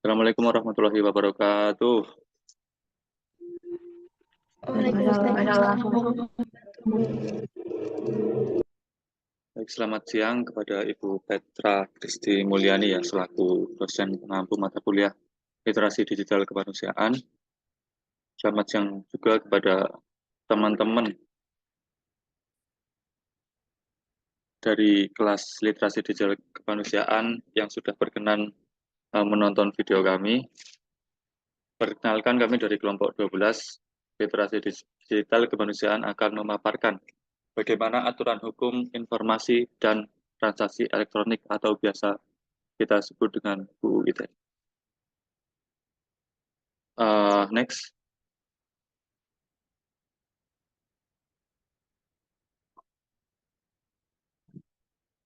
Assalamualaikum warahmatullahi wabarakatuh. Waalaikumsalam. Baik, selamat siang kepada Ibu Petra Kristi Mulyani ya, selaku dosen pengampu mata kuliah Literasi Digital Kemanusiaan. Selamat siang juga kepada teman-teman dari kelas Literasi Digital Kemanusiaan yang sudah berkenan menonton video kami. Perkenalkan, kami dari kelompok 12 Literasi Digital Kemanusiaan akan memaparkan bagaimana aturan hukum informasi dan transaksi elektronik atau biasa kita sebut dengan UU ITE. Next.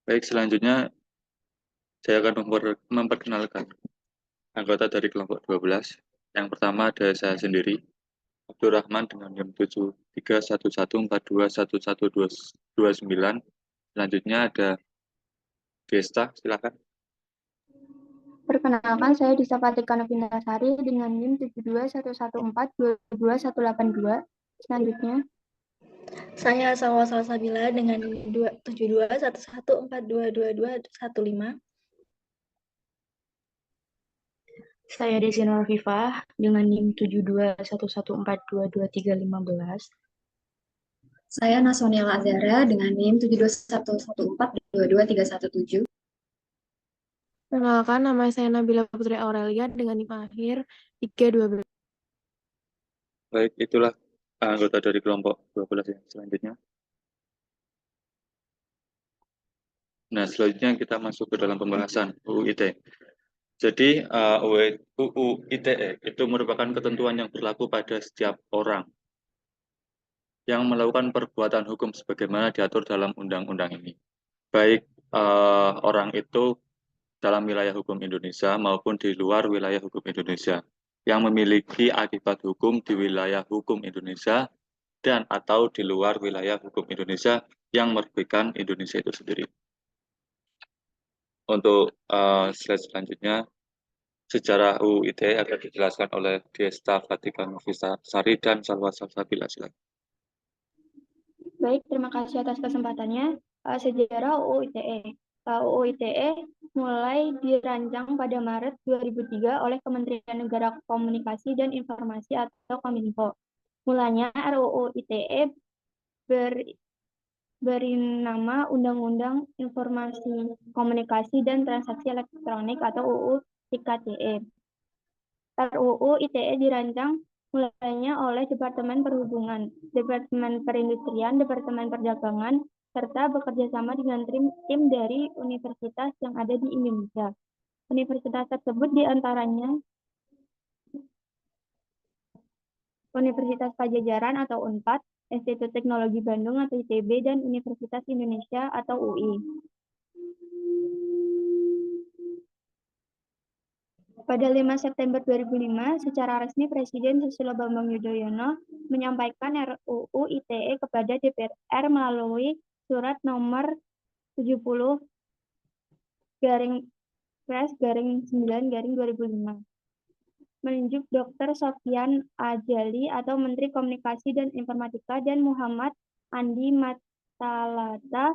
Baik, selanjutnya saya akan memperkenalkan anggota dari kelompok 12. Yang pertama ada saya sendiri, Abdurrahman dengan NIM 7311421129. Selanjutnya ada Gesta, silakan. Perkenalkan, saya Disa Fatika Novinasari dengan NIM 7211422182. Selanjutnya, Saya Salwa Salsabila dengan 7211422215. Saya Desi Nurfifah dengan NIM 7211422315. Saya Nasonial Azara dengan NIM 7211422317. Perkenalkan, nama saya Nabila Putri Aurelia dengan NIM akhir 312. Baik, itulah anggota dari kelompok 12 yang selanjutnya. Nah, selanjutnya kita masuk ke dalam pembahasan UU ITE. Jadi, UU ITE itu merupakan ketentuan yang berlaku pada setiap orang yang melakukan perbuatan hukum sebagaimana diatur dalam undang-undang ini. Baik orang itu dalam wilayah hukum Indonesia maupun di luar wilayah hukum Indonesia yang memiliki akibat hukum di wilayah hukum Indonesia dan atau di luar wilayah hukum Indonesia yang merugikan Indonesia itu sendiri. Untuk slide selanjutnya, sejarah UU ITE akan dijelaskan oleh Desta Fatika Novinasari dan Salwa Salsabila. baik, terima kasih atas kesempatannya. Sejarah UU ITE. UU ITE mulai dirancang pada Maret 2003 oleh Kementerian Negara Komunikasi dan Informasi atau Kominfo. Mulanya RUU ITE beri nama Undang-Undang Informasi Komunikasi dan Transaksi Elektronik atau UU IKTE. RUU ITE dirancang mulainya oleh Departemen Perhubungan, Departemen Perindustrian, Departemen Perdagangan, serta bekerja sama dengan tim dari universitas yang ada di Indonesia. Universitas tersebut diantaranya Universitas Pajajaran atau UNPAD, Institut Teknologi Bandung atau ITB, dan Universitas Indonesia atau UI. Pada 5 September 2005, secara resmi Presiden Susilo Bambang Yudhoyono menyampaikan RUU ITE kepada DPR melalui surat nomor 70 /9/2005. Menunjuk Dr. Sofyan Adjali atau Menteri Komunikasi dan Informatika dan Muhammad Andi Matalata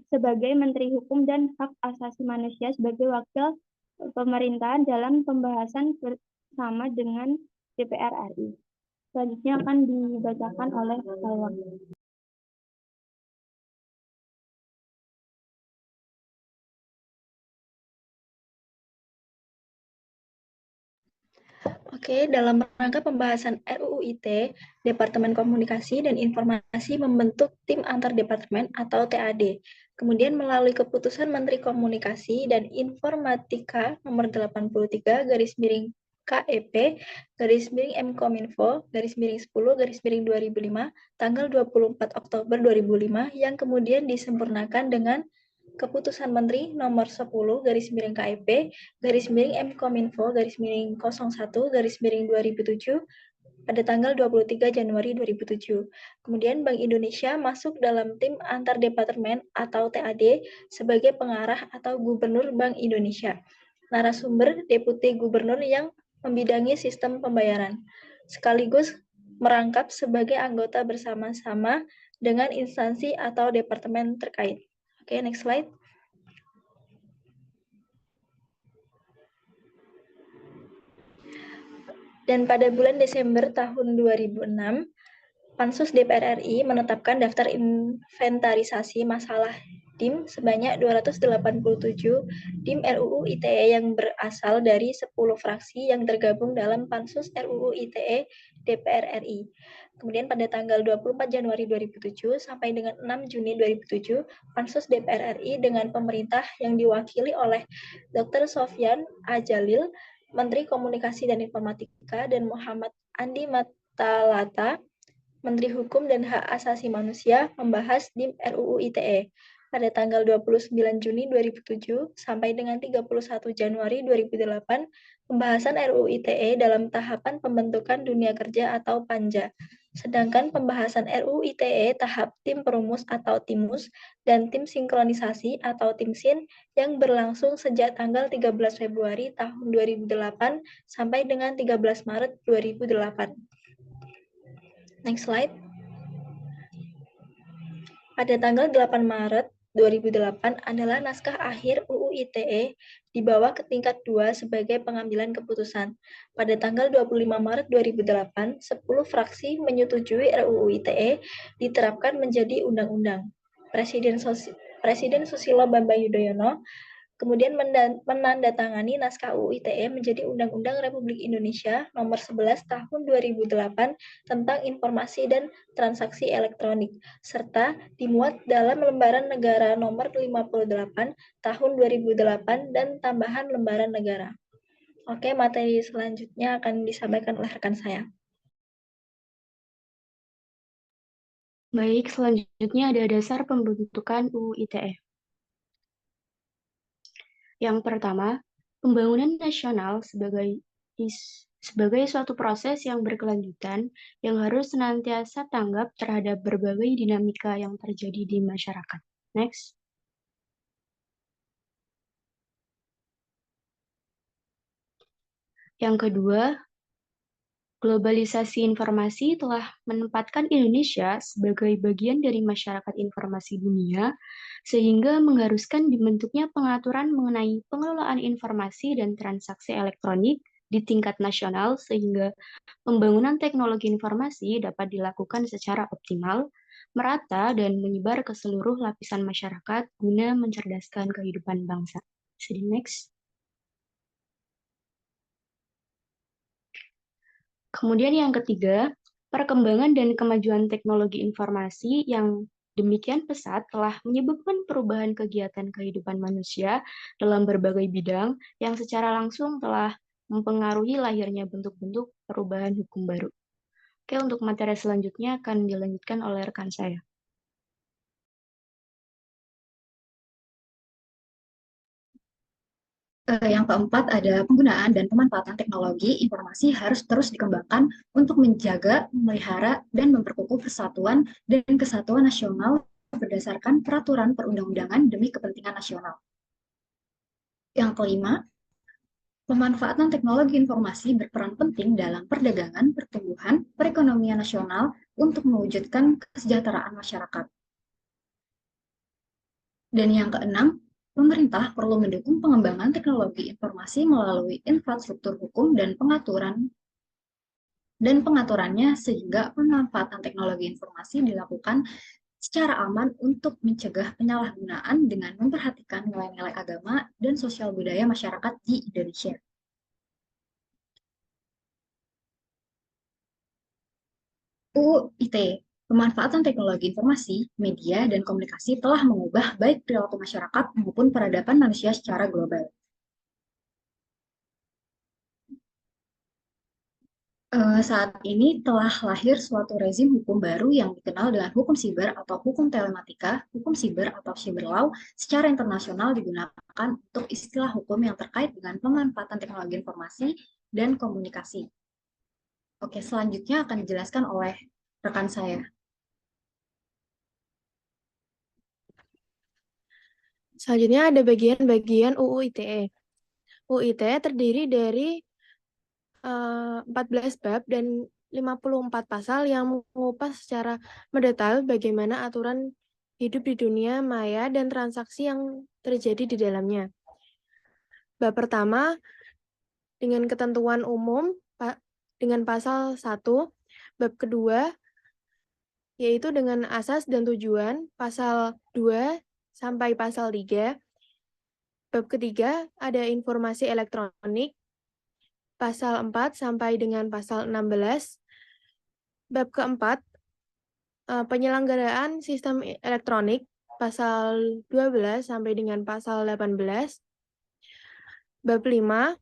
sebagai Menteri Hukum dan Hak Asasi Manusia sebagai wakil pemerintahan dalam pembahasan bersama dengan DPR RI. Selanjutnya akan dibacakan oleh Salwa. Oke, dalam rangka pembahasan RUU ITE, Departemen Komunikasi dan Informasi membentuk tim antar departemen atau TAD. Kemudian melalui keputusan Menteri Komunikasi dan Informatika nomor 83 KEP Mkominfo 10/2005 tanggal 24 Oktober 2005 yang kemudian disempurnakan dengan Keputusan Menteri Nomor 10 KEP Mkominfo 01/2007 pada tanggal 23 Januari 2007. Kemudian Bank Indonesia masuk dalam tim antar departemen atau TAD sebagai pengarah atau gubernur Bank Indonesia. narasumber Deputi Gubernur yang membidangi sistem pembayaran, sekaligus merangkap sebagai anggota bersama-sama dengan instansi atau departemen terkait. Oke, next slide. Dan pada bulan Desember tahun 2006, Pansus DPR RI menetapkan daftar inventarisasi masalah DIM sebanyak 287 DIM RUU ITE yang berasal dari 10 fraksi yang tergabung dalam Pansus RUU ITE DPR RI. Kemudian pada tanggal 24 Januari 2007 sampai dengan 6 Juni 2007, Pansus DPR RI dengan pemerintah yang diwakili oleh Dr. Sofyan A. Jalil, Menteri Komunikasi dan Informatika, dan Muhammad Andi Matalata, Menteri Hukum dan Hak Asasi Manusia, membahas DIM RUU ITE pada tanggal 29 Juni 2007 sampai dengan 31 Januari 2008, pembahasan RUU ITE dalam tahapan pembentukan dunia kerja atau PANJA. Sedangkan pembahasan RUU ITE tahap tim perumus atau TIMUS dan tim sinkronisasi atau TIMSIN yang berlangsung sejak tanggal 13 Februari tahun 2008 sampai dengan 13 Maret 2008. Next slide. Pada tanggal 8 Maret 2008 adalah naskah akhir UU ITE dibawa ke tingkat 2 sebagai pengambilan keputusan. Pada tanggal 25 Maret 2008, 10 fraksi menyetujui RUU ITE diterapkan menjadi undang-undang. Presiden Susilo Bambang Yudhoyono kemudian menandatangani naskah UU ITE menjadi Undang-Undang Republik Indonesia Nomor 11 Tahun 2008 tentang Informasi dan Transaksi Elektronik, serta dimuat dalam Lembaran Negara Nomor 58 Tahun 2008 dan tambahan lembaran negara. Oke, materi selanjutnya akan disampaikan oleh rekan saya. Baik, selanjutnya ada dasar pembentukan UU ITE. Yang pertama, pembangunan nasional sebagai suatu proses yang berkelanjutan yang harus senantiasa tanggap terhadap berbagai dinamika yang terjadi di masyarakat. Next. Yang kedua, globalisasi informasi telah menempatkan Indonesia sebagai bagian dari masyarakat informasi dunia, sehingga mengharuskan dibentuknya pengaturan mengenai pengelolaan informasi dan transaksi elektronik di tingkat nasional, sehingga pembangunan teknologi informasi dapat dilakukan secara optimal, merata, dan menyebar ke seluruh lapisan masyarakat guna mencerdaskan kehidupan bangsa. Next. Kemudian yang ketiga, perkembangan dan kemajuan teknologi informasi yang demikian pesat telah menyebabkan perubahan kegiatan kehidupan manusia dalam berbagai bidang yang secara langsung telah mempengaruhi lahirnya bentuk-bentuk perubahan hukum baru. Oke, untuk materi selanjutnya akan dilanjutkan oleh rekan saya. Yang keempat ada penggunaan dan pemanfaatan teknologi informasi harus terus dikembangkan untuk menjaga, memelihara, dan memperkukuh persatuan dan kesatuan nasional berdasarkan peraturan perundang-undangan demi kepentingan nasional. Yang kelima, pemanfaatan teknologi informasi berperan penting dalam perdagangan, pertumbuhan, perekonomian nasional untuk mewujudkan kesejahteraan masyarakat. Dan yang keenam, pemerintah perlu mendukung pengembangan teknologi informasi melalui infrastruktur hukum dan pengaturannya sehingga pemanfaatan teknologi informasi dilakukan secara aman untuk mencegah penyalahgunaan dengan memperhatikan nilai-nilai agama dan sosial budaya masyarakat di Indonesia. UU ITE, pemanfaatan teknologi informasi, media, dan komunikasi telah mengubah baik perilaku masyarakat maupun peradaban manusia secara global. Saat ini telah lahir suatu rezim hukum baru yang dikenal dengan hukum siber atau hukum telematika, hukum siber atau cyber law secara internasional digunakan untuk istilah hukum yang terkait dengan pemanfaatan teknologi informasi dan komunikasi. Oke, selanjutnya akan dijelaskan oleh rekan saya. Selanjutnya ada bagian-bagian UU ITE. UU ITE terdiri dari 14 bab dan 54 pasal yang mengupas secara mendetail bagaimana aturan hidup di dunia maya dan transaksi yang terjadi di dalamnya. Bab pertama dengan ketentuan umum dengan pasal 1, bab kedua yaitu dengan asas dan tujuan pasal 2 sampai pasal 3. Bab ketiga ada informasi elektronik pasal 4 sampai dengan pasal 16. Bab keempat penyelenggaraan sistem elektronik pasal 12 sampai dengan pasal 18. Bab 5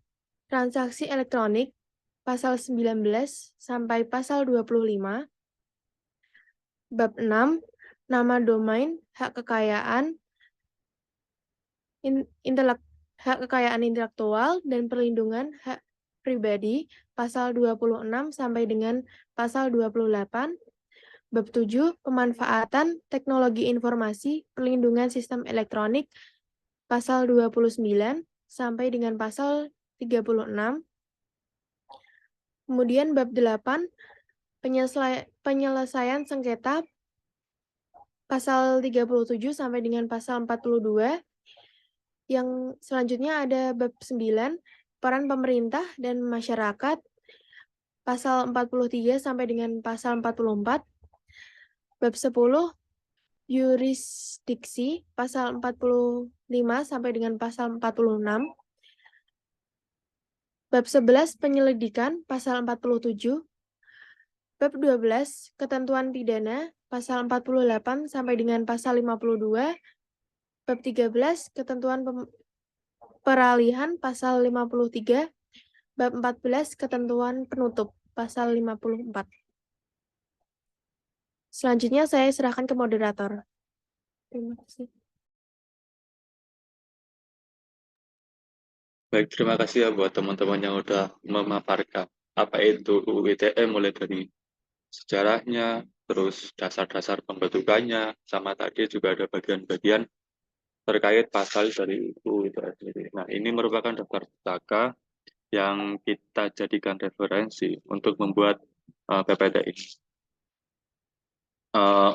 transaksi elektronik pasal 19 sampai pasal 25. Bab 6 nama domain, hak kekayaan intelektual dan perlindungan hak pribadi pasal 26 sampai dengan pasal 28. Bab 7 pemanfaatan teknologi informasi perlindungan sistem elektronik pasal 29 sampai dengan pasal 36. Kemudian bab 8 penyelesaian sengketa pasal 37 sampai dengan pasal 42. Yang selanjutnya ada bab 9, peran pemerintah dan masyarakat, pasal 43 sampai dengan pasal 44. Bab 10, yurisdiksi, pasal 45 sampai dengan pasal 46. Bab 11, penyelidikan, pasal 47. Bab 12, ketentuan pidana, pasal 48 sampai dengan pasal 52. Bab 13, ketentuan peralihan pasal 53, bab 14, ketentuan penutup pasal 54. Selanjutnya saya serahkan ke moderator. Terima kasih. Baik, terima kasih ya buat teman-teman yang udah memaparkan apa itu UU ITE mulai dari sejarahnya, terus dasar-dasar pembentukannya, sama tadi juga ada bagian-bagian terkait pasal dari UU ITE sendiri. Nah, ini merupakan daftar pustaka yang kita jadikan referensi untuk membuat PPT ini.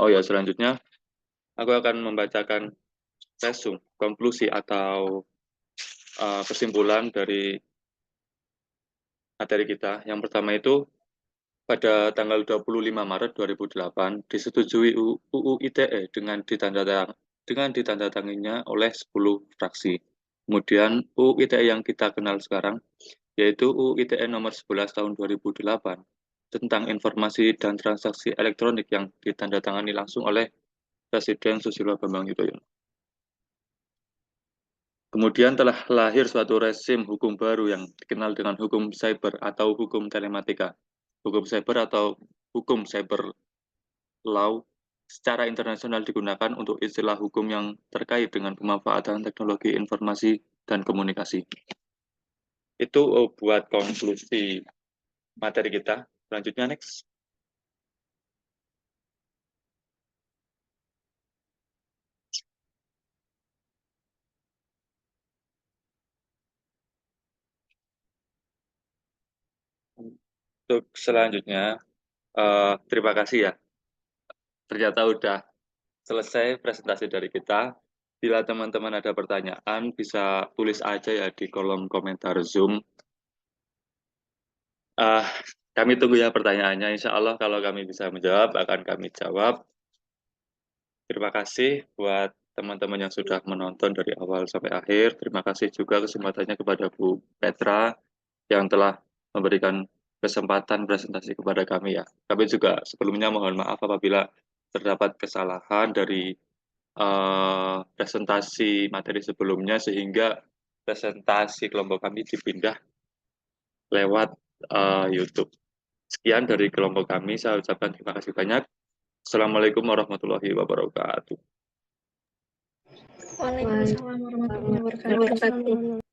Oh ya, selanjutnya aku akan membacakan resume, konklusi atau kesimpulan dari materi kita. Yang pertama itu, pada tanggal 25 Maret 2008 disetujui UU ITE dengan ditandatanganinya oleh 10 fraksi. Kemudian UU ITE yang kita kenal sekarang yaitu UU ITE nomor 11 tahun 2008 tentang informasi dan transaksi elektronik yang ditandatangani langsung oleh Presiden Susilo Bambang Yudhoyono. Kemudian telah lahir suatu rezim hukum baru yang dikenal dengan hukum cyber atau hukum telematika. Hukum cyber atau hukum cyber law secara internasional digunakan untuk istilah hukum yang terkait dengan pemanfaatan teknologi informasi dan komunikasi. Itu buat konklusi materi kita. Selanjutnya next. Untuk selanjutnya, terima kasih ya. Ternyata udah selesai presentasi dari kita. Bila teman-teman ada pertanyaan, bisa tulis aja ya di kolom komentar Zoom. Kami tunggu ya pertanyaannya. Insya Allah kalau kami bisa menjawab, akan kami jawab. Terima kasih buat teman-teman yang sudah menonton dari awal sampai akhir. Terima kasih juga kesempatannya kepada Bu Petra yang telah memberikan kesempatan presentasi kepada kami ya. Kami juga sebelumnya mohon maaf apabila terdapat kesalahan dari presentasi materi sebelumnya sehingga presentasi kelompok kami dipindah lewat YouTube. Sekian dari kelompok kami, saya ucapkan terima kasih banyak. Assalamualaikum warahmatullahi wabarakatuh. Waalaikumsalam warahmatullahi wabarakatuh.